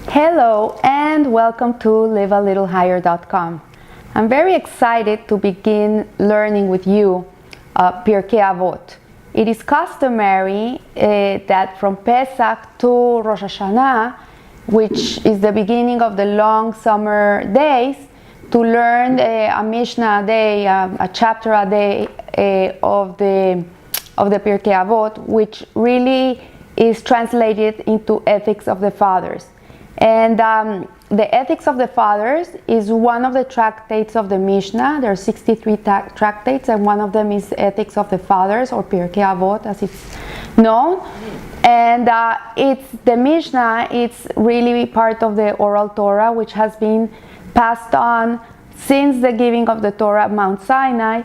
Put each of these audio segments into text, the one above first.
Hello and welcome to livealittlehigher.com. I'm very excited to begin learning with you Pirkei Avot. It is customary that from Pesach to Rosh Hashanah, which is the beginning of the long summer days, to learn a Mishnah a day, a chapter a day of the Pirkei Avot, which really is translated into Ethics of the Fathers. And the Ethics of the Fathers is one of the tractates of the Mishnah. There are 63 tractates, and one of them is Ethics of the Fathers, or Pirkei Avot as it's known. And it's the Mishnah. It's really part of the oral Torah, which has been passed on since the giving of the Torah at Mount Sinai.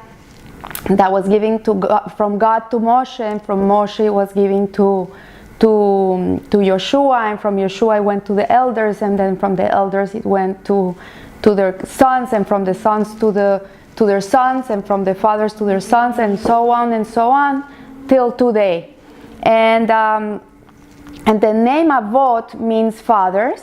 That was given to God, from God to Moshe, and from Moshe it was given to Yeshua, and from Yeshua it went to the elders, and then from the elders it went to their sons, and from the sons to their sons, and from the fathers to their sons, and so on till today. And the name Avot means fathers,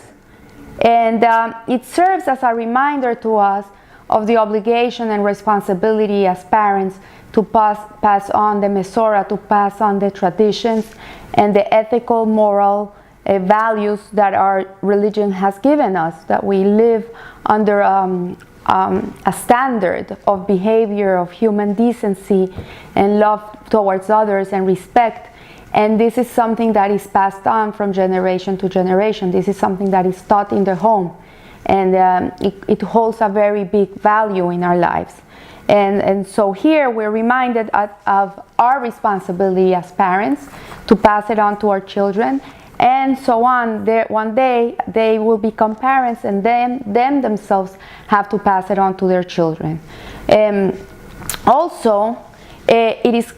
and it serves as a reminder to us of the obligation and responsibility as parents to pass on the Mesorah, to pass on the traditions and the ethical, moral values that our religion has given us, that we live under a standard of behavior, of human decency and love towards others and respect. And this is something that is passed on from generation to generation. This is something that is taught in the home, and it holds a very big value in our lives. And so here we're reminded of our responsibility as parents to pass it on to our children, and so on. One day they will become parents, and then themselves have to pass it on to their children. Also, it is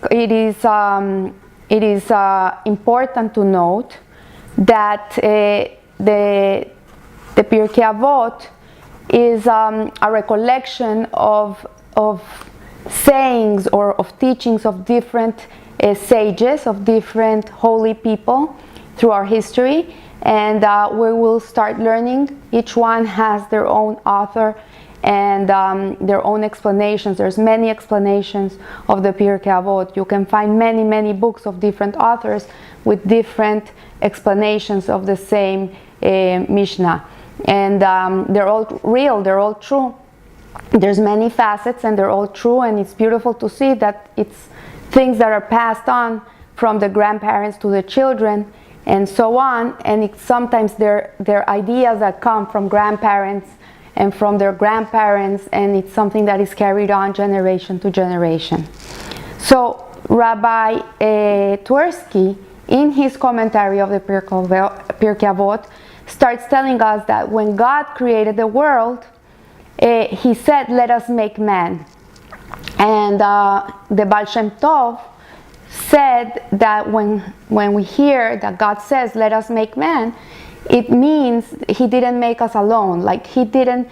important to note that the Pirkei Avot is a recollection of sayings or of teachings of different sages, of different holy people through our history, and we will start learning. Each one has their own author and their own explanations. There's many explanations of the Pirkei Avot. You can find many books of different authors with different explanations of the same Mishnah, and they're all real, they're all true. There's many facets, and they're all true, and it's beautiful to see that it's things that are passed on from the grandparents to the children and so on, and it's sometimes they're ideas that come from grandparents and from their grandparents, and it's something that is carried on generation to generation. So Rabbi A Twerski, in his commentary of the Pirkei Avot, starts telling us that when God created the world, he said, "Let us make man." And the Baal Shem Tov said that when we hear that God says, "Let us make man," it means he didn't make us alone. Like, he didn't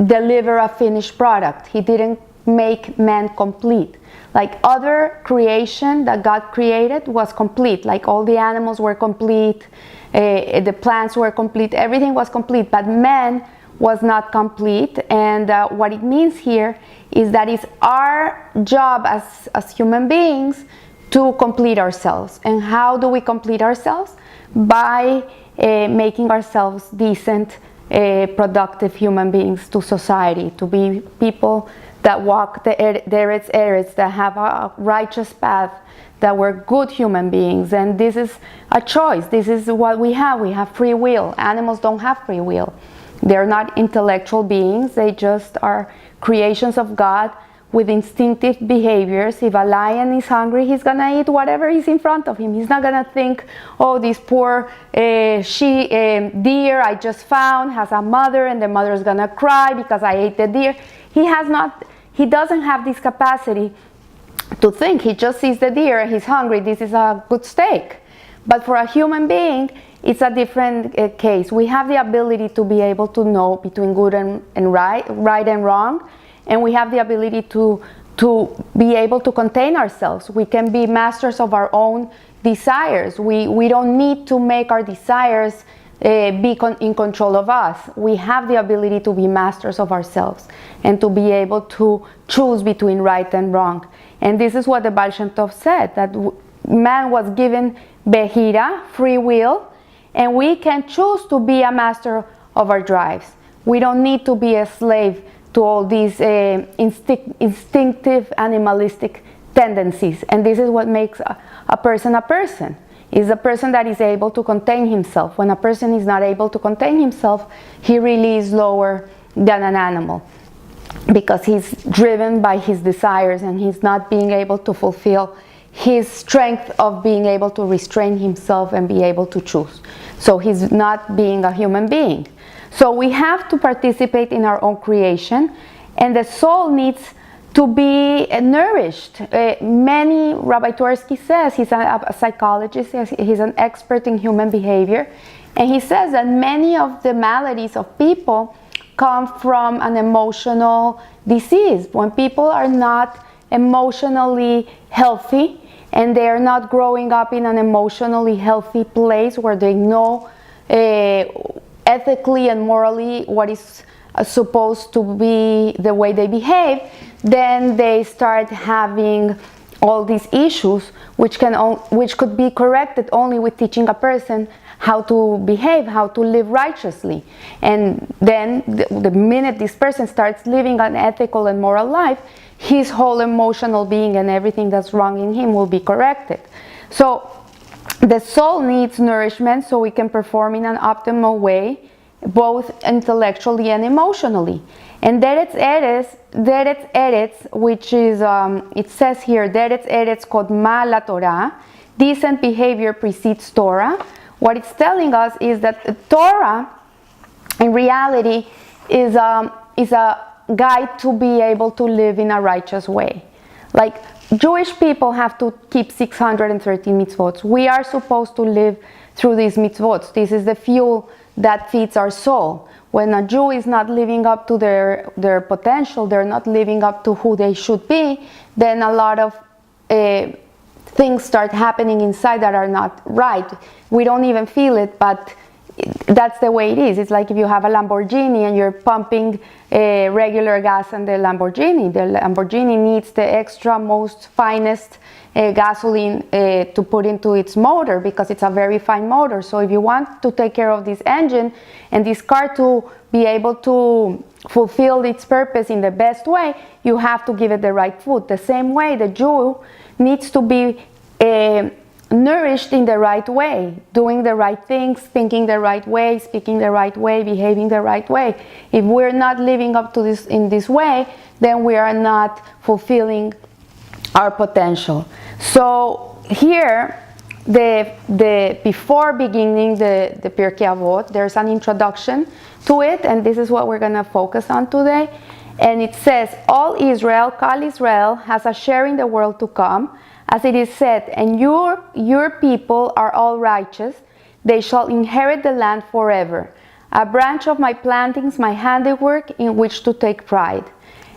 deliver a finished product. He didn't make man complete. Like, other creation that God created was complete. Like, all the animals were complete, the plants were complete, everything was complete, but man was not complete. And what it means here is that it's our job as human beings to complete ourselves. And how do we complete ourselves? By making ourselves decent, productive human beings to society, to be people that walk the eretz, that have a righteous path, that we're good human beings. And this is a choice. This is what we have. We have free will. Animals don't have free will. They're not intellectual beings. They just are creations of God with instinctive behaviors. If a lion is hungry, he's gonna eat whatever is in front of him. He's not gonna think, "Oh, this poor deer I just found has a mother, and the mother's gonna cry because I ate the deer." He doesn't have this capacity to think. He just sees the deer, he's hungry, this is a good steak. But for a human being, it's a different case. We have the ability to be able to know between good and right and wrong, and we have the ability to be able to contain ourselves. We can be masters of our own desires. We don't need to make our desires in control of us. We have the ability to be masters of ourselves and to be able to choose between right and wrong. And this is what the Baal Shem Tov said, that man was given Behira, free will, and we can choose to be a master of our drives. We don't need to be a slave to all these instinctive, animalistic tendencies. And this is what makes a person, is a person that is able to contain himself. When a person is not able to contain himself, he really is lower than an animal, because he's driven by his desires and he's not being able to fulfill his strength of being able to restrain himself and be able to choose. So he's not being a human being. So we have to participate in our own creation, and the soul needs to be nourished. Rabbi Twerski says, he's a psychologist, he's an expert in human behavior, and he says that many of the maladies of people come from an emotional disease. When people are not emotionally healthy, and they are not growing up in an emotionally healthy place where they know ethically and morally what is supposed to be the way they behave, then they start having all these issues, which could be corrected only with teaching a person how to behave, how to live righteously. And then the minute this person starts living an ethical and moral life, his whole emotional being and everything that's wrong in him will be corrected. So the soul needs nourishment so we can perform in an optimal way, both intellectually and emotionally. And Deretz Eretz, which is, it says here, Deretz Eretz Kodma la Torah, decent behavior precedes Torah. What it's telling us is that Torah, in reality, is a guide to be able to live in a righteous way. Like, Jewish people have to keep 613 mitzvot. We are supposed to live through these mitzvot. This is the fuel that feeds our soul. When a Jew is not living up to their potential, they're not living up to who they should be, then a lot of things start happening inside that are not right. We don't even feel it, but that's the way it is. It's like if you have a Lamborghini and you're pumping regular gas in the Lamborghini needs the extra, most finest gasoline to put into its motor, because it's a very fine motor. So if you want to take care of this engine and this car to be able to fulfill its purpose in the best way, you have to give it the right food. The same way the Jew needs to be nourished in the right way, doing the right things, thinking the right way, speaking the right way, behaving the right way. If we're not living up to this in this way, then we are not fulfilling our potential. So here, before beginning the Pirkei Avot, there's an introduction to it, and this is what we're going to focus on today. And it says, all Israel, Kal Israel, has a share in the world to come. As it is said, and your people are all righteous, they shall inherit the land forever. A branch of my plantings, my handiwork, in which to take pride.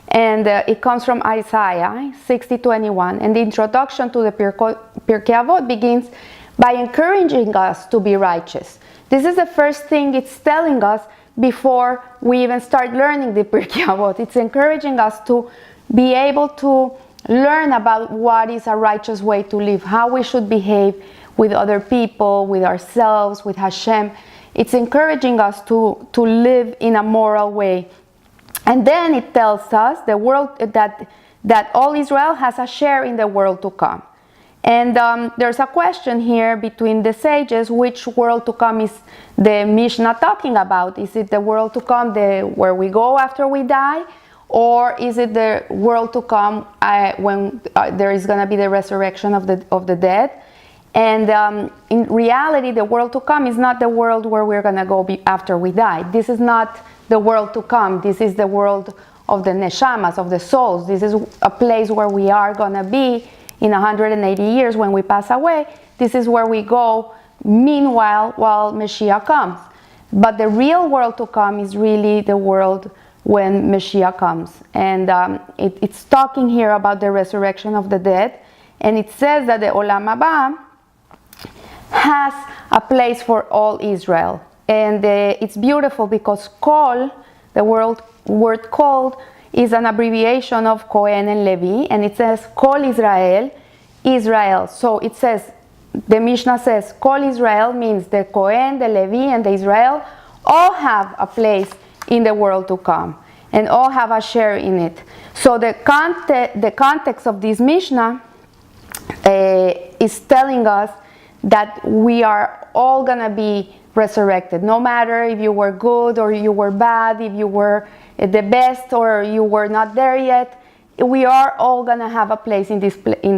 And it comes from Isaiah 60:21. And the introduction to the Pirkei Avot begins by encouraging us to be righteous. This is the first thing it's telling us before we even start learning the Pirkei Avot. It's encouraging us to be able to learn about what is a righteous way to live, how we should behave with other people, with ourselves, with Hashem. It's encouraging us to live in a moral way. And then it tells us the world that all Israel has a share in the world to come. And there's a question here between the sages, which world to come is the Mishnah talking about? Is it the world to come where we go after we die? Or is it the world to come when there is going to be the resurrection of the dead? And in reality, the world to come is not the world where we're going to go after we die. This is not the world to come. This is the world of the neshamas, of the souls. This is a place where we are going to be in 180 years when we pass away. This is where we go meanwhile while Mashiach comes. But the real world to come is really the world when Mashiach comes. And it's talking here about the resurrection of the dead. And it says that the Olam Haba has a place for all Israel. And it's beautiful because kol, the word kol, is an abbreviation of Cohen and Levi, and it says Kol Israel, Israel. So it says, the Mishnah says, Kol Israel means the Cohen, the Levi, and the Israel all have a place in the world to come, and all have a share in it. So the context of this Mishnah is telling us that we are all gonna be resurrected, no matter if you were good or you were bad, if you were the best or you were not there yet. We are all gonna have a place in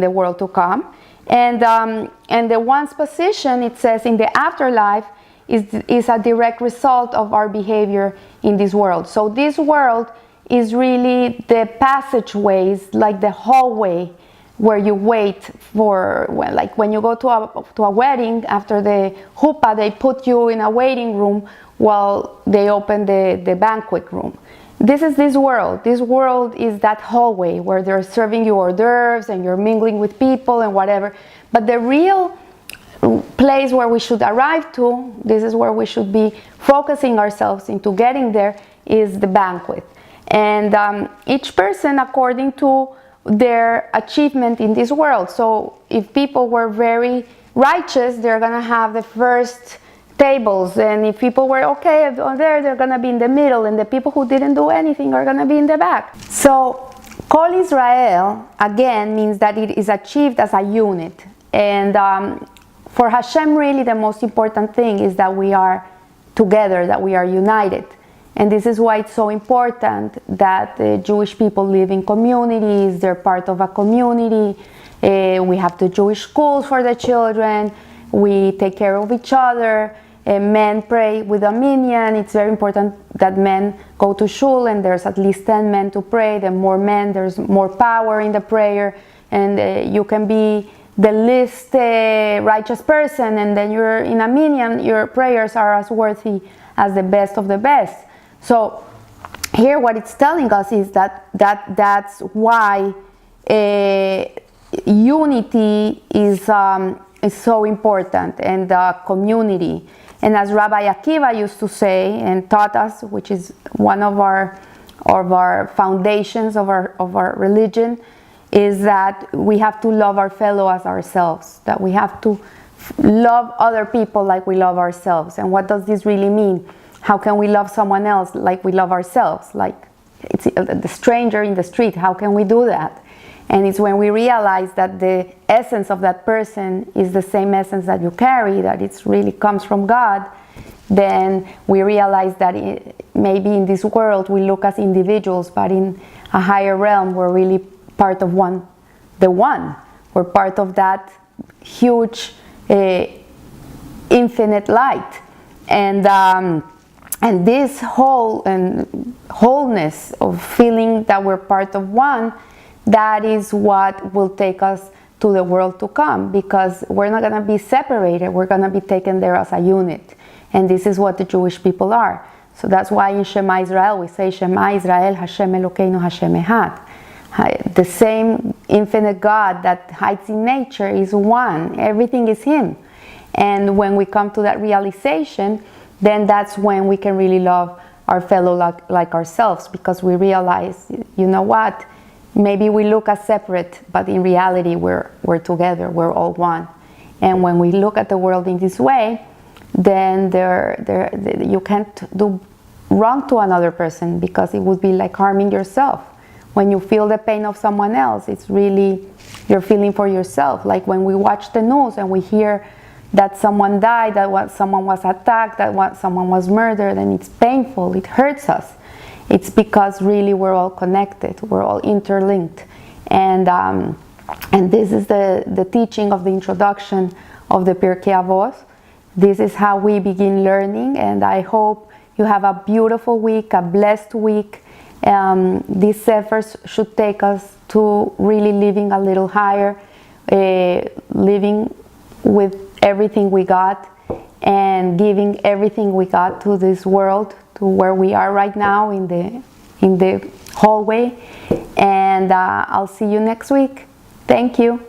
the world to come. And the one's position, it says, in the afterlife is a direct result of our behavior in this world. So this world is really the passageways, like the hallway where you wait for, well, like when you go to a wedding, after the huppah, they put you in a waiting room while they open the banquet room. This is this world. This world is that hallway where they're serving you hors d'oeuvres and you're mingling with people and whatever. But the real place where we should arrive to, this is where we should be focusing ourselves into getting there, is the banquet. And each person according to their achievement in this world. So if people were very righteous, they're gonna have the first tables, and if people were okay there, they're gonna be in the middle, and the people who didn't do anything are gonna be in the back. So Kol Israel again means that it is achieved as a unit, and for Hashem really the most important thing is that we are together, that we are united. And this is why it's so important that Jewish people live in communities, they're part of a community. We have the Jewish schools for the children, we take care of each other, men pray with a minyan. It's very important that men go to shul and there's at least 10 men to pray. The more men, there's more power in the prayer, and you can be the least righteous person, and then you're in a minyan, your prayers are as worthy as the best of the best. So here what it's telling us is that's why unity is so important, and community. And as Rabbi Akiva used to say and taught us, which is one of our foundations of our religion, is that we have to love our fellow as ourselves, that we have to love other people like we love ourselves. And what does this really mean? How can we love someone else like we love ourselves? Like it's the stranger in the street, how can we do that? And it's when we realize that the essence of that person is the same essence that you carry, that it really comes from God, then we realize that maybe in this world we look as individuals, but in a higher realm we're really part of the one. We're part of that huge infinite light. And this wholeness of feeling that we're part of one, that is what will take us to the world to come, because we're not going to be separated, we're going to be taken there as a unit. And this is what the Jewish people are. So that's why in Shema Israel we say Shema Israel Hashem Elokeinu Hashem Echad. The same infinite God that hides in nature is one. Everything is Him. And when we come to that realization, then that's when we can really love our fellow like ourselves, because we realize, you know what, maybe we look as separate, but in reality we're together, we're all one. And when we look at the world in this way, then you can't do wrong to another person, because it would be like harming yourself. When you feel the pain of someone else, it's really you're feeling for yourself. Like when we watch the news and we hear that someone died, that someone was attacked, that someone was murdered, and it's painful, it hurts us. It's because really we're all connected, we're all interlinked. And this is the teaching of the introduction of the Pirkei Avot. This is how we begin learning, and I hope you have a beautiful week, a blessed week. These efforts should take us to really living a little higher, living with everything we got, and giving everything we got to this world, to where we are right now in the hallway. And I'll see you next week. Thank you.